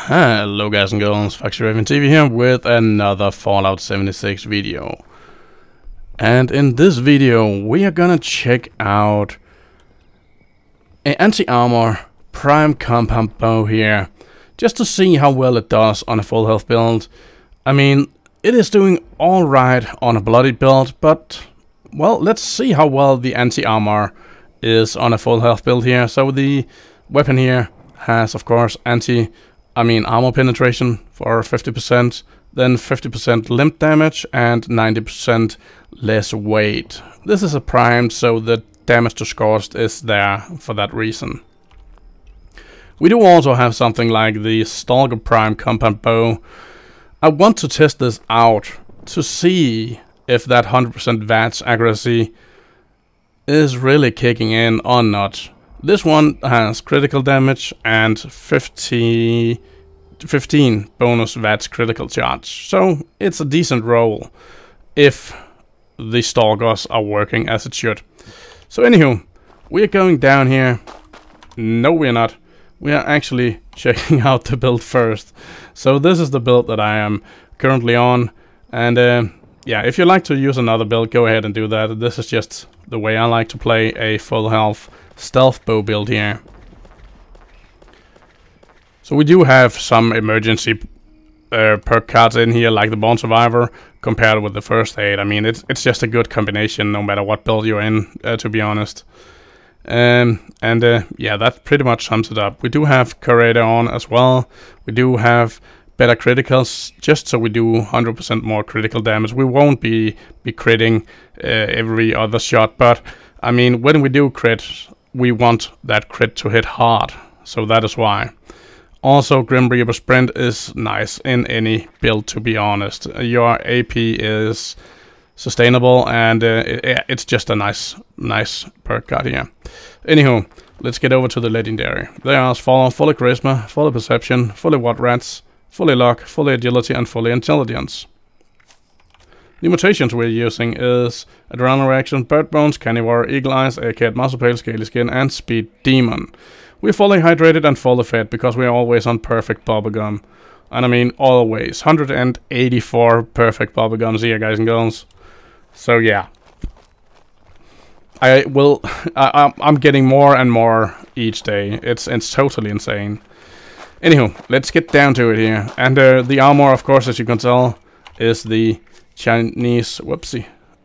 Hello guys and girls, FoxyRaven-TV here with another Fallout 76 video. And in this video we are gonna check out an anti-armor prime compound bow here, just to see how well it does on a full health build. I mean, it is doing alright on a bloody build, but well, let's see how well the anti-armor is on a full health build here. So the weapon here has, of course, armor penetration for 50%, then 50% limb damage and 90% less weight. This is a prime, so the damage to scorched is there for that reason. We do also have something like the Stalker prime compound bow. I want to test this out to see if that 100% VATS accuracy is really kicking in or not. This one has critical damage and 15 bonus VATS critical charge, so it's a decent roll if the Stalkers are working as it should. So anywho, we are going down here. No, we're not. We are actually checking out the build first. So this is the build that I am currently on, and yeah, if you like to use another build, go ahead and do that. This is just the way I like to play a full health stealth bow build here. So we do have some emergency perk cards in here, like the Born Survivor, compared with the First Aid. I mean, it's just a good combination no matter what build you're in, to be honest. Yeah, that pretty much sums it up. We do have Curator on as well. We do have better criticals, just so we do 100% more critical damage. We won't be critting every other shot, but I mean, when we do crit, we want that crit to hit hard, so that is why. Also, Grim Reaper Sprint is nice in any build, to be honest. Your AP is sustainable, and it's just a nice perk card here. Anywho, let's get over to the legendary. They are as follows: fully charisma, fully perception, fully what rats, fully luck, fully agility, and fully intelligence. The mutations we're using is Adrenaline Reaction, Bird Bones, Carnivore, Eagle Eyes, Arcade, Muscle Pale, Scaly Skin, and Speed Demon. We're fully hydrated and fully fed because we're always on perfect bubblegum. And I mean always. 184 perfect bubblegums here, guys and girls. So yeah. I'm getting more and more each day. It's totally insane. Anywho, let's get down to it here. And the armor, of course, as you can tell, is the Chinese,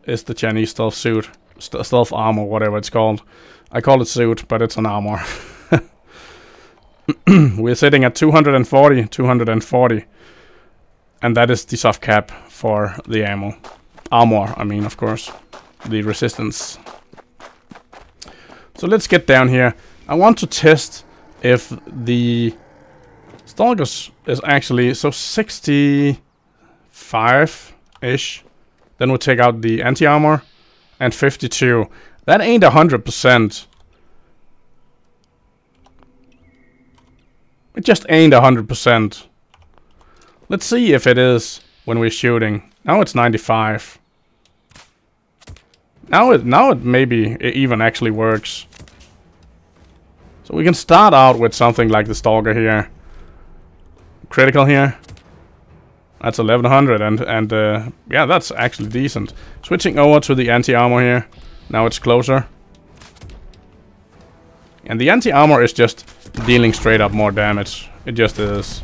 is the Chinese stealth suit, stealth armor, whatever it's called. I call it suit, but it's an armor. We're sitting at 240, and that is the soft cap for the armor, I mean, of course, the resistance. So let's get down here. I want to test if the Stalkers is actually, so 65-ish. Then we'll take out the anti-armor, and 52. That ain't 100%. It just ain't 100%. Let's see if it is when we're shooting. Now it's 95. Now it maybe even actually works. So we can start out with something like the Stalker here. Critical here. That's 1100, and yeah, that's actually decent. Switching over to the anti-armor here. Now it's closer. And the anti-armor is just dealing straight up more damage. It just is.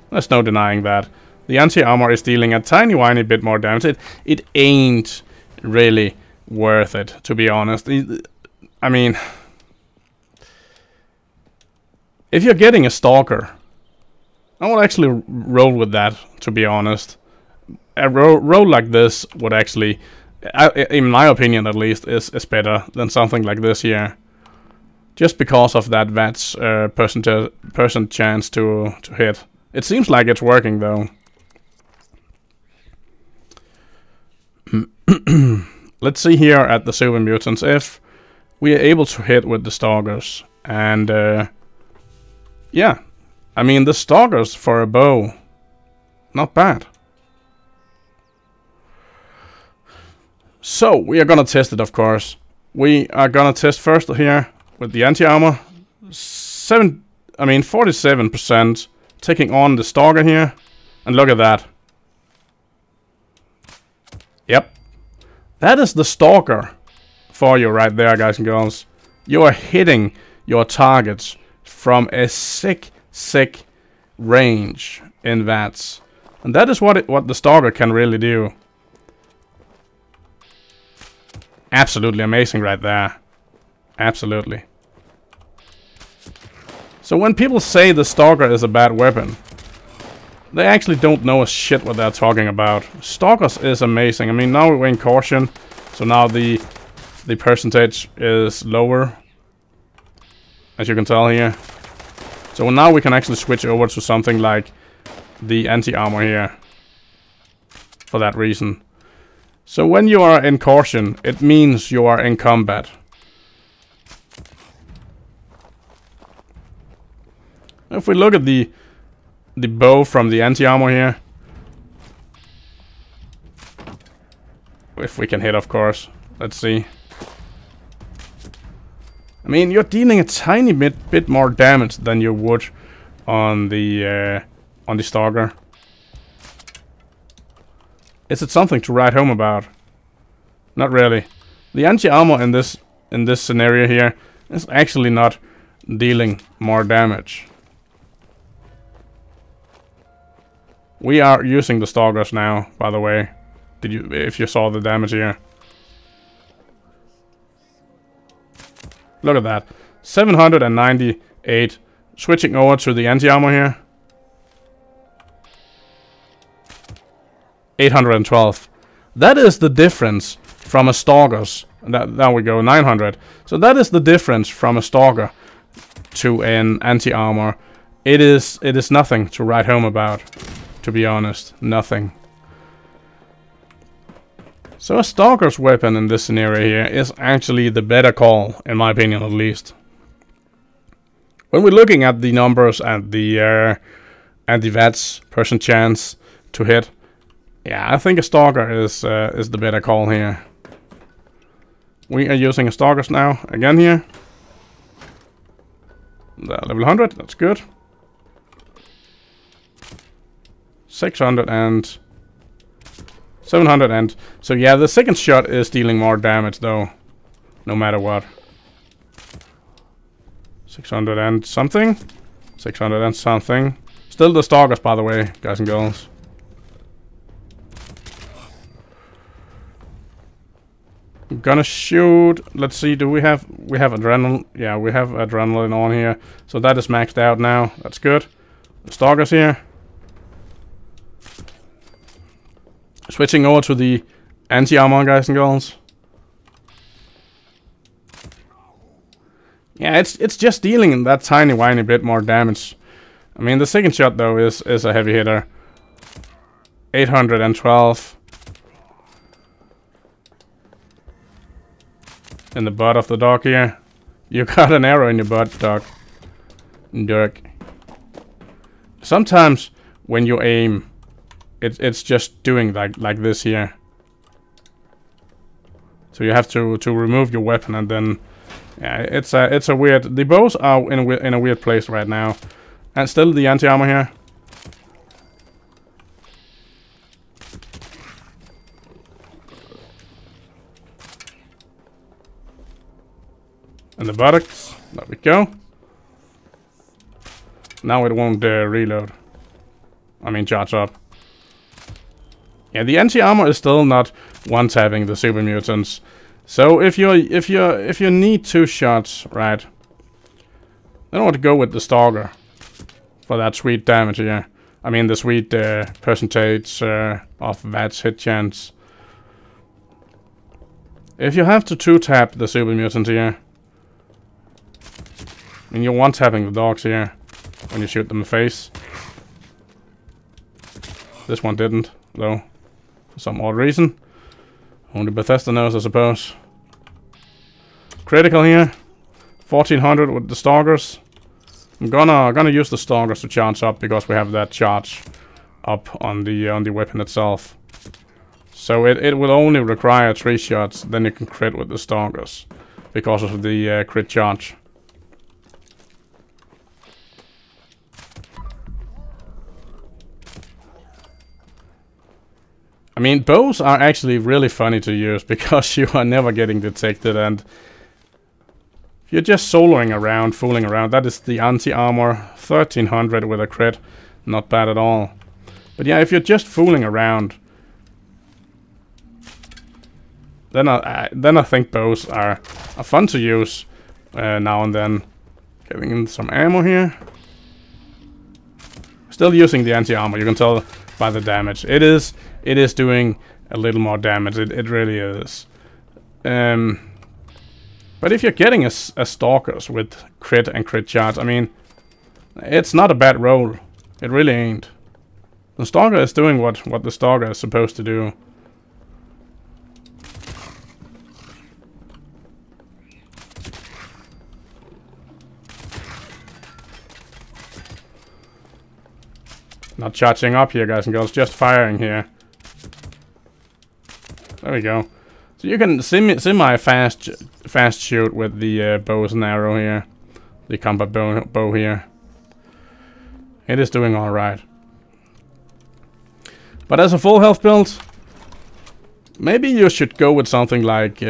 There's no denying that. The anti-armor is dealing a tiny bit more damage. It ain't really worth it, to be honest. I mean, if you're getting a Stalker, I would actually roll with that, to be honest. A roll like this would actually, in my opinion at least, is better than something like this here. Just because of that VATS percent chance to hit. It seems like it's working though. Let's see here at the Super Mutants if we are able to hit with the Stalkers. And yeah, I mean, the Stalkers for a bow, not bad. So we are gonna test it, of course. We are gonna test first here with the anti-armor. 47% taking on the Stalker here. And look at that. Yep. That is the Stalker for you right there, guys and girls. You are hitting your targets from a sick range in VATS. And that is what the Stalker can really do. Absolutely amazing right there. Absolutely. So when people say the Stalker is a bad weapon, they actually don't know a shit what they're talking about. Stalkers is amazing. I mean, now we're in caution, so now the percentage is lower, as you can tell here. So now we can actually switch over to something like the anti-armor here, for that reason. So when you are in caution, it means you are in combat. If we look at the bow from the anti-armor here, if we can hit, of course. Let's see. I mean, you're dealing a tiny bit more damage than you would on the Stalker. Is it something to write home about? Not really. The anti-armor in this scenario here is actually not dealing more damage. We are using the Stalkers now, by the way. If you saw the damage here. Look at that. 798. Switching over to the anti-armor here. 812. That is the difference from a Stalker's. There we go, 900. So that is the difference from a Stalker to an anti-armor. It is nothing to write home about, to be honest. Nothing. So a Stalker's weapon in this scenario here is actually the better call, in my opinion at least. When we're looking at the numbers and the VATS percent chance to hit, yeah, I think a Stalker is the better call here. We are using a Stalkers now, again here. The level 100, that's good. 600 and 700 and... So yeah, the second shot is dealing more damage though, no matter what. 600 and something. 600 and something. Still the Stalkers, by the way, guys and girls. I'm gonna shoot. Let's see, do we have adrenaline? Yeah, we have adrenaline on here. So that is maxed out now. That's good. The Stalkers here. Switching over to the anti-armor, guys and girls. Yeah, it's just dealing that tiny bit more damage. I mean, the second shot though is a heavy hitter. 812. In the butt of the dog here. You got an arrow in your butt, dog. Dirk. Sometimes when you aim, it's just doing like this here. So you have to remove your weapon and then, yeah, it's a weird. The bows are in a weird place right now, and still the anti-armor here. And the buttocks. There we go. Now it won't reload. I mean, charge up. Yeah, the anti-armor is still not one-tapping the super mutants. So if you need 2 shots, right? Then I want to go with the Stalker for that sweet damage here. I mean the sweet percentage of VATS hit chance. If you have to 2-tap the super mutant here, I mean you're one-tapping the dogs here when you shoot them in the face. This one didn't, though. For some odd reason. Only Bethesda knows, I suppose. Critical here. 1400 with the Stalkers. I'm gonna use the Stalkers to charge up because we have that charge up on the weapon itself. So it will only require 3 shots, then you can crit with the Stalkers because of the crit charge. I mean, bows are actually really funny to use because you are never getting detected, and if you're just soloing around, fooling around, that is the anti-armor, 1300 with a crit, not bad at all. But yeah, if you're just fooling around, then I think bows are fun to use now and then. Getting in some ammo here. Still using the anti-armor, you can tell by the damage. It is doing a little more damage, it really is. But if you're getting a Stalkers with crit and crit charge, I mean, it's not a bad roll. It really ain't. The Stalker is doing what the Stalker is supposed to do. Not charging up here, guys and girls, just firing here. There we go. So you can semi-fast shoot with the bows and arrow here. The combat bow here. It is doing alright. But as a full health build, maybe you should go with something like...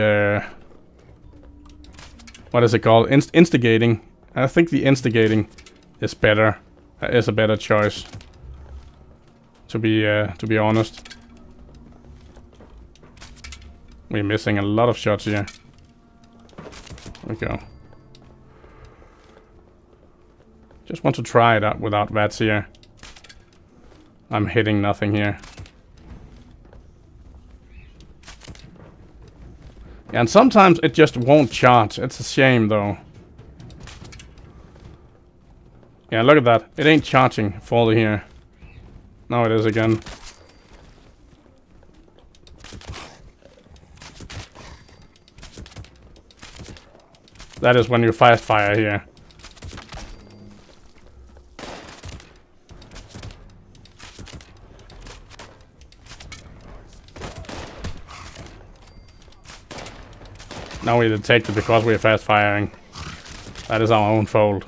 what is it called? Instigating. I think the instigating is better. Is a better choice. To be honest. We're missing a lot of shots here. There we go. Just want to try it out without VATS here. I'm hitting nothing here. Yeah, and sometimes it just won't charge. It's a shame though. Yeah, look at that. It ain't charging fully here. Now it is again. That is when you fast fire here. Now we detect it because we are fast firing. That is our own fault.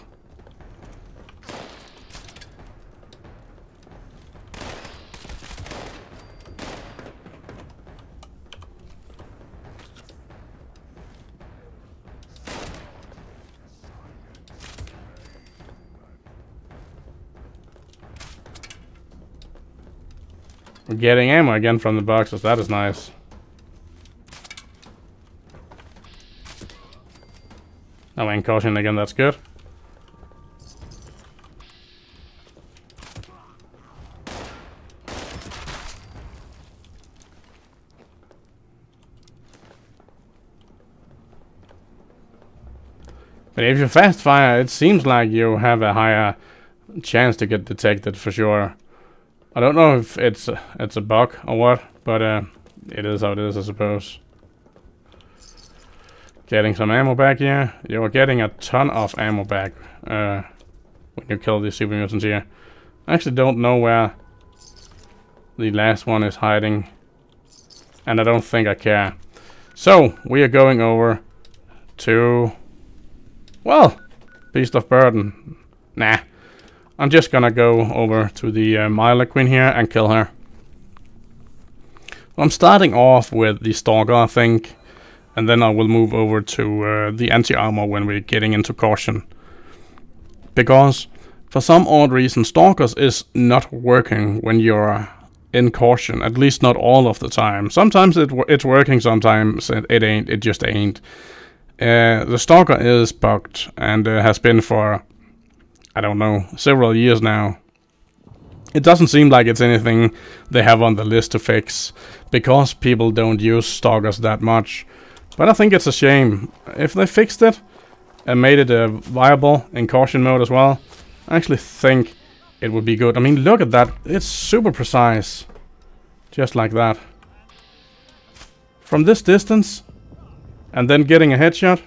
We're getting ammo again from the boxes, that is nice. Now we're in caution again, that's good. But if you fast fire, it seems like you have a higher chance to get detected for sure. I don't know if it's a bug or what, but it is how it is, I suppose. Getting some ammo back here. You're getting a ton of ammo back when you kill these super mutants here. I actually don't know where the last one is hiding, and I don't think I care. So we are going over to, well, Beast of Burden. Nah. I'm just gonna go over to the Myla Queen here and kill her. I'm starting off with the Stalker, I think, and then I will move over to the anti-armor when we're getting into caution. Because, for some odd reason, Stalkers is not working when you're in caution, at least not all of the time. Sometimes it's working, sometimes it ain't, it just ain't. The Stalker is bugged, and has been for, I don't know, several years now. It doesn't seem like it's anything they have on the list to fix, because people don't use Stalkers that much. But I think it's a shame. If they fixed it and made it viable in caution mode as well, I actually think it would be good. I mean, look at that. It's super precise. Just like that. From this distance, and then getting a headshot.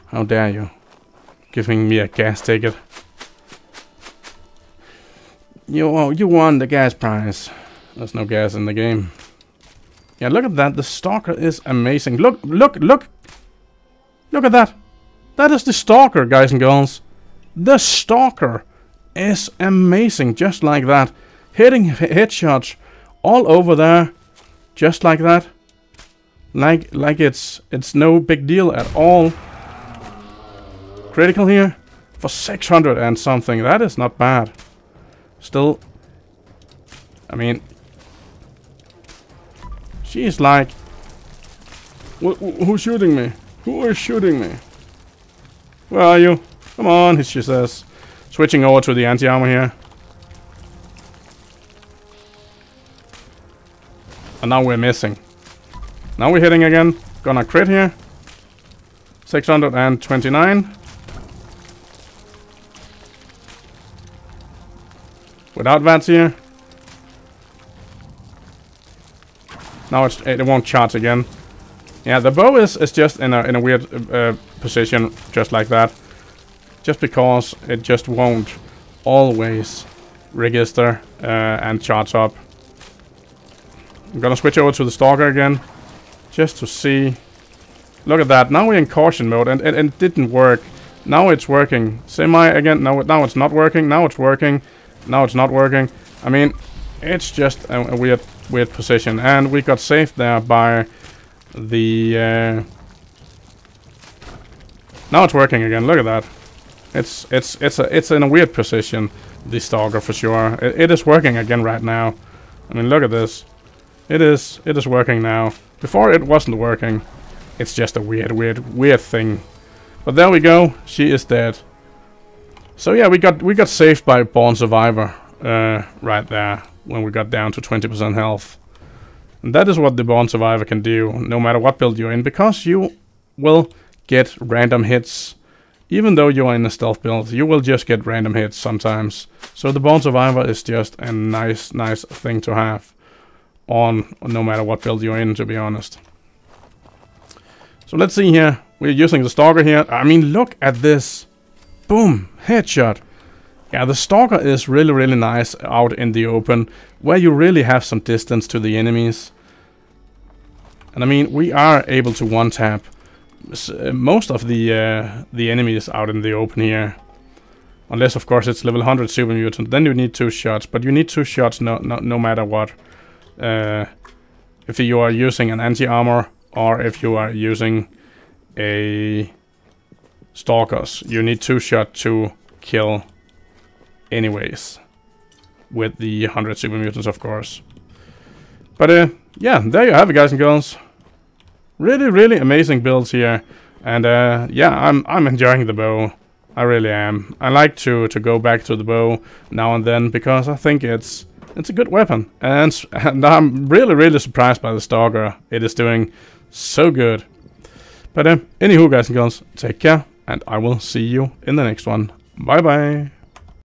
How dare you? giving me a gas ticket. You won the gas prize. There's no gas in the game. Yeah, look at that. The Stalker is amazing. Look at that. That is the Stalker, guys and girls. The Stalker is amazing, just like that. Hitting headshots all over there, just like that. Like it's no big deal at all. Critical here for 600 and something. That is not bad. Still, I mean, she's like, who's shooting me? Who is shooting me? Where are you? Come on, she says. Switching over to the anti-armor here. And now we're missing. Now we're hitting again. Gonna crit here. 629. Without VATS here. Now it won't charge again. Yeah, the bow is just in a weird position, just like that. Just because it just won't always register and charge up. I'm gonna switch over to the Stalker again, just to see. Look at that. Now we're in caution mode, and it didn't work. Now it's working. Semi again. Now it's not working. Now it's working. Now it's not working. I mean, it's just a weird position, and we got saved there by the. Now it's working again. Look at that. It's in a weird position. The Stalker for sure. It is working again right now. I mean, look at this. It is working now. Before it wasn't working. It's just a weird thing. But there we go. She is dead. So yeah, we got saved by Born Survivor right there when we got down to 20% health. And that is what the Born Survivor can do, no matter what build you're in, because you will get random hits. Even though you are in a stealth build, you will just get random hits sometimes. So the Born Survivor is just a nice thing to have on no matter what build you're in, to be honest. So let's see here. We're using the Stalker here. I mean, look at this. Boom, headshot. Yeah, the Stalker is really nice out in the open, where you really have some distance to the enemies. And I mean, we are able to one-tap most of the enemies out in the open here. Unless, of course, it's level 100 super mutant. Then you need 2 shots. But you need 2 shots no matter what. If you are using an anti-armor or if you are using a Stalkers, you need 2 shots to kill anyways. With the 100 super mutants, of course. But yeah, there you have it, guys and girls. Really amazing builds here. And yeah, I'm enjoying the bow. I really am. I like to go back to the bow now and then, because I think it's a good weapon. And I'm really surprised by the Stalker. It is doing so good. But anywho, guys and girls, take care, and I will see you in the next one. Bye bye.